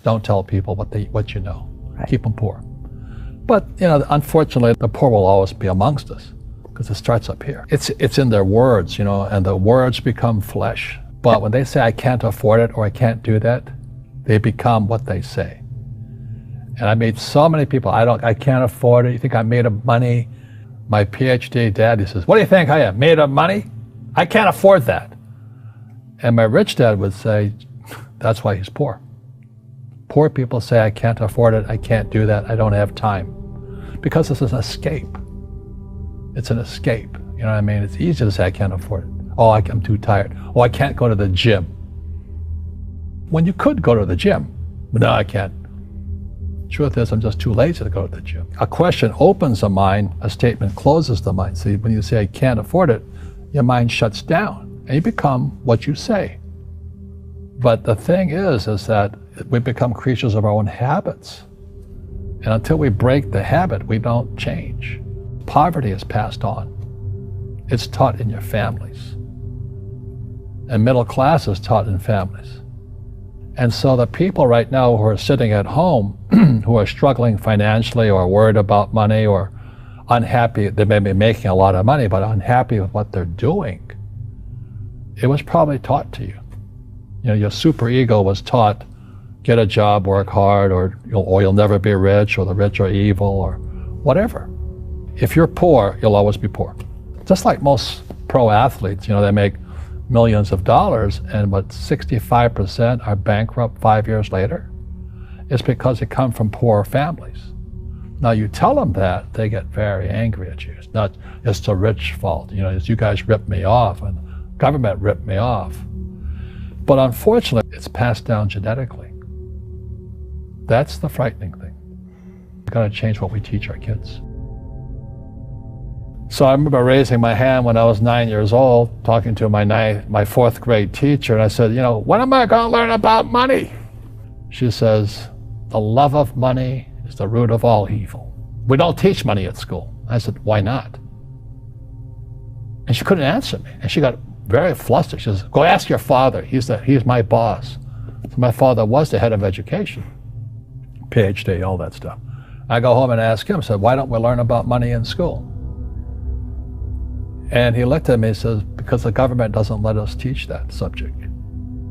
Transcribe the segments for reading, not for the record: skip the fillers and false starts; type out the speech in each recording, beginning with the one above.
Don't tell people what you know. Right. Keep them poor. But, you know, unfortunately, the poor will always be amongst us because it starts up here. It's in their words, you know, and the words become flesh. But when they say, I can't afford it or I can't do that, they become what they say. And I made so many people, I can't afford it. You think I'm made of money? My PhD dad, he says, what do you think I am, made of money? I can't afford that. And my rich dad would say, that's why he's poor. Poor people say, I can't afford it, I can't do that, I don't have time. Because this is an escape. It's an escape, you know what I mean? It's easy to say, I can't afford it. Oh, I'm too tired. Oh, I can't go to the gym. When you could go to the gym, but no, I can't. Truth is, I'm just too lazy to go to the gym. A question opens the mind, a statement closes the mind. See, when you say, I can't afford it, your mind shuts down, and you become what you say. But the thing is that we become creatures of our own habits. And until we break the habit, we don't change. Poverty is passed on. It's taught in your families. And middle class is taught in families. And so the people right now who are sitting at home, who are struggling financially or worried about money or unhappy, they may be making a lot of money, but unhappy with what they're doing, it was probably taught to you. You know, your superego was taught, get a job, work hard, or you'll never be rich, or the rich are evil, or whatever. If you're poor, you'll always be poor. Just like most pro athletes, you know, they make millions of dollars, and what 65% are bankrupt 5 years later. It's because they come from poor families. Now you tell them that, they get very angry at you. It's not, it's the rich fault. You know, it's you guys ripped me off, and government ripped me off. But unfortunately, it's passed down genetically. That's the frightening thing. We've got to change what we teach our kids. So I remember raising my hand when I was 9 years old, talking to my fourth grade teacher, and I said, you know, when am I going to learn about money? She says, the love of money is the root of all evil. We don't teach money at school. I said, why not? And she couldn't answer me, and she got very flustered. She says, go ask your father. He's my boss. So my father was the head of education, PhD, all that stuff. I go home and ask him, I said, why don't we learn about money in school? And he looked at me and says, because the government doesn't let us teach that subject.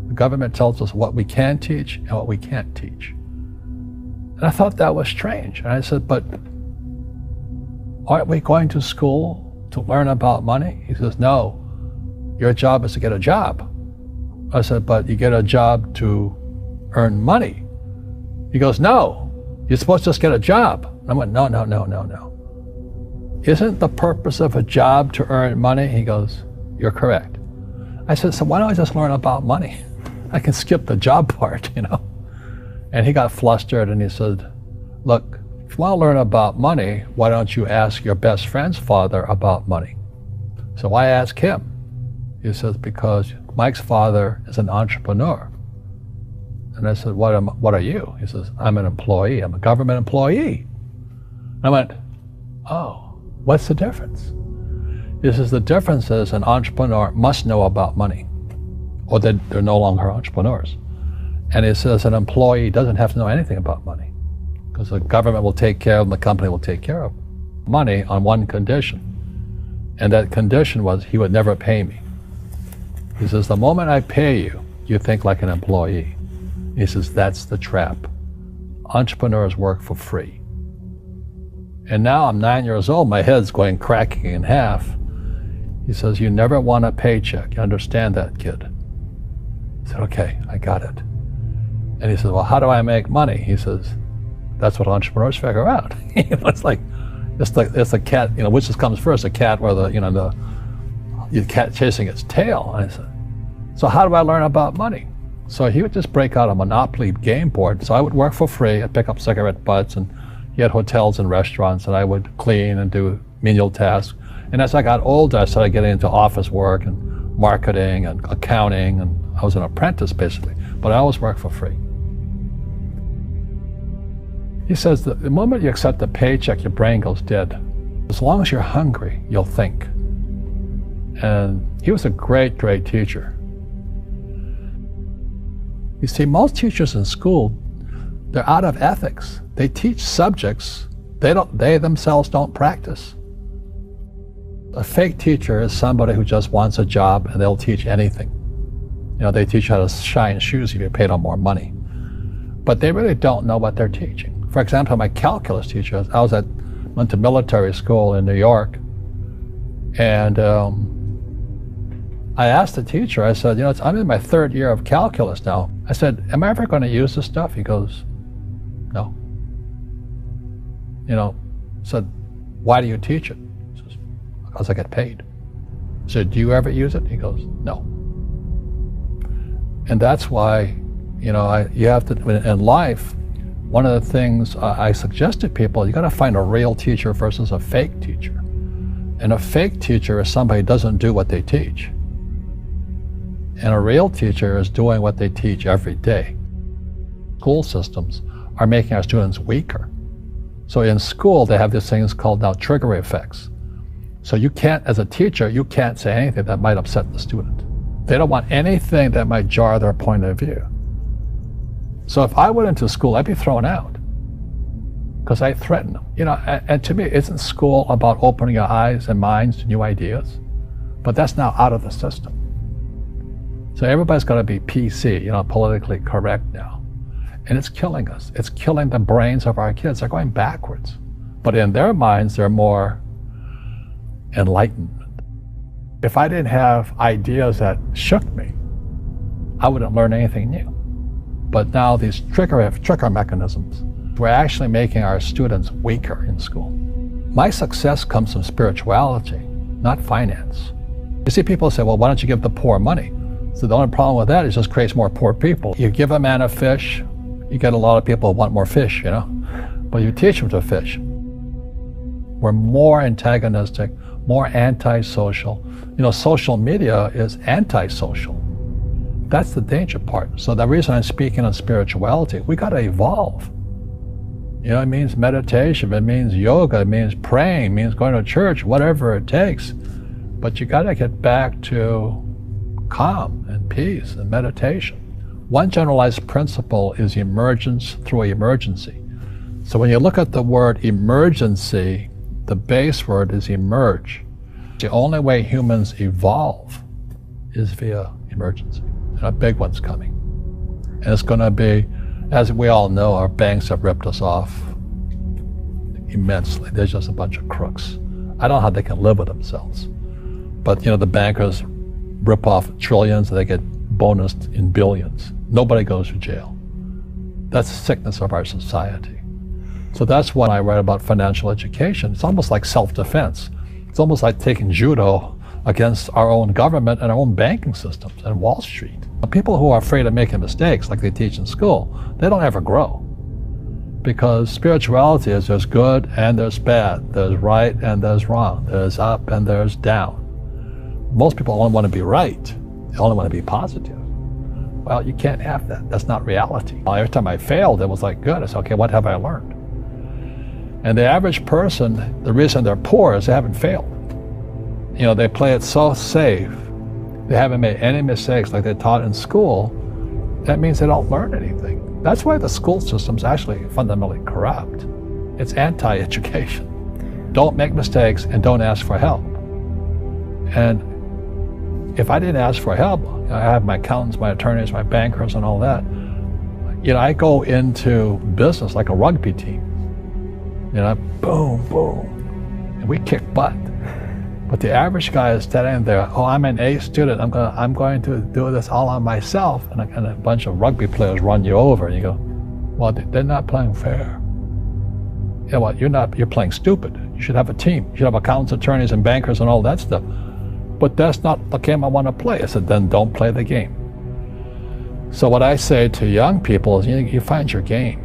The government tells us what we can teach and what we can't teach. And I thought that was strange. And I said, but aren't we going to school to learn about money? He says, no, your job is to get a job. I said, but you get a job to earn money. He goes, no, you're supposed to just get a job. And I went, no. Isn't the purpose of a job to earn money? He goes, you're correct. I said, so why don't I just learn about money? I can skip the job part, you know? And he got flustered and he said, look, if you want to learn about money, why don't you ask your best friend's father about money? So I asked him. He says, because Mike's father is an entrepreneur. And I said, what are you? He says, I'm an employee. I'm a government employee. And I went, oh. What's the difference? He says, the difference is an entrepreneur must know about money, or they're no longer entrepreneurs. And he says an employee doesn't have to know anything about money, because the government will take care of them, the company will take care of them. Money on one condition, and that condition was he would never pay me. He says, the moment I pay you, you think like an employee. He says, that's the trap. Entrepreneurs work for free. And now I'm 9 years old, my head's cracking in half. He says, you never want a paycheck. You understand that, kid? I said, okay, I got it. And he says, well, how do I make money? He says, that's what entrepreneurs figure out. It's like a cat, you know, which comes first, a cat or the cat chasing its tail. And I said, so how do I learn about money? So he would just break out a Monopoly game board. So I would work for free. I'd pick up cigarette butts, and he had hotels and restaurants, and I would clean and do menial tasks. And as I got older, I started getting into office work and marketing and accounting, and I was an apprentice basically, but I always worked for free. He says that the moment you accept a paycheck, your brain goes dead. As long as you're hungry, you'll think. And he was a great, great teacher. You see, most teachers in school They're out of ethics. They teach subjects they themselves don't practice. A fake teacher is somebody who just wants a job and they'll teach anything. They teach how to shine shoes if you pay them more money. But they really don't know what they're teaching. For example, my calculus teacher, went to military school in New York, and I asked the teacher, I said, I'm in my 3rd year of calculus now. I said, am I ever going to use this stuff? He goes, no. Said, why do you teach it? He says, because I get paid. I said, do you ever use it? He goes, no. And that's why, you have to, in life, one of the things I suggest to people, you got to find a real teacher versus a fake teacher. And a fake teacher is somebody who doesn't do what they teach. And a real teacher is doing what they teach every day. School systems are making our students weaker. So in school, they have these things called now trigger effects. So you can't, as a teacher, you can't say anything that might upset the student. They don't want anything that might jar their point of view. So if I went into school, I'd be thrown out because I threaten them. And to me, isn't school about opening your eyes and minds to new ideas? But that's now out of the system. So everybody's got to be PC, politically correct now. And it's killing us. It's killing the brains of our kids. They're going backwards. But in their minds, they're more enlightened. If I didn't have ideas that shook me, I wouldn't learn anything new. But now these trigger mechanisms, we're actually making our students weaker in school. My success comes from spirituality, not finance. You see, people say, well, why don't you give the poor money? So the only problem with that is it just creates more poor people. You give a man a fish, you get a lot of people who want more fish, but you teach them to fish. We're more antagonistic, more antisocial. Social media is antisocial. That's the danger part. So the reason I'm speaking on spirituality, we got to evolve. It means meditation, it means yoga, it means praying, it means going to church, whatever it takes. But you got to get back to calm and peace and meditation. One generalized principle is emergence through emergency. So when you look at the word emergency, the base word is emerge. The only way humans evolve is via emergency. And a big one's coming. And it's going to be, as we all know, our banks have ripped us off immensely. They're just a bunch of crooks. I don't know how they can live with themselves. But the bankers rip off trillions and they get bonused in billions. Nobody goes to jail. That's the sickness of our society. So that's why I write about financial education. It's almost like self-defense. It's almost like taking judo against our own government and our own banking systems and Wall Street. People who are afraid of making mistakes, like they teach in school, they don't ever grow. Because spirituality is there's good and there's bad, there's right and there's wrong, there's up and there's down. Most people only want to be right, they only want to be positive. Well, you can't have that. That's not reality. Every time I failed, it was like, good. I said, okay, what have I learned? And the average person, the reason they're poor is they haven't failed. They play it so safe. They haven't made any mistakes like they taught in school. That means they don't learn anything. That's why the school system's actually fundamentally corrupt. It's anti-education. Don't make mistakes and don't ask for help. And if I didn't ask for help, I have my accountants, my attorneys, my bankers, and all that. I go into business like a rugby team. Boom, boom, and we kick butt. But the average guy is standing there, oh, I'm an A student, I'm going to do this all on myself, and a bunch of rugby players run you over, and you go, well, they're not playing fair. You're playing stupid. You should have a team. You should have accountants, attorneys, and bankers, and all that stuff. But that's not the game I want to play. I said, then don't play the game. So what I say to young people is, you find your game.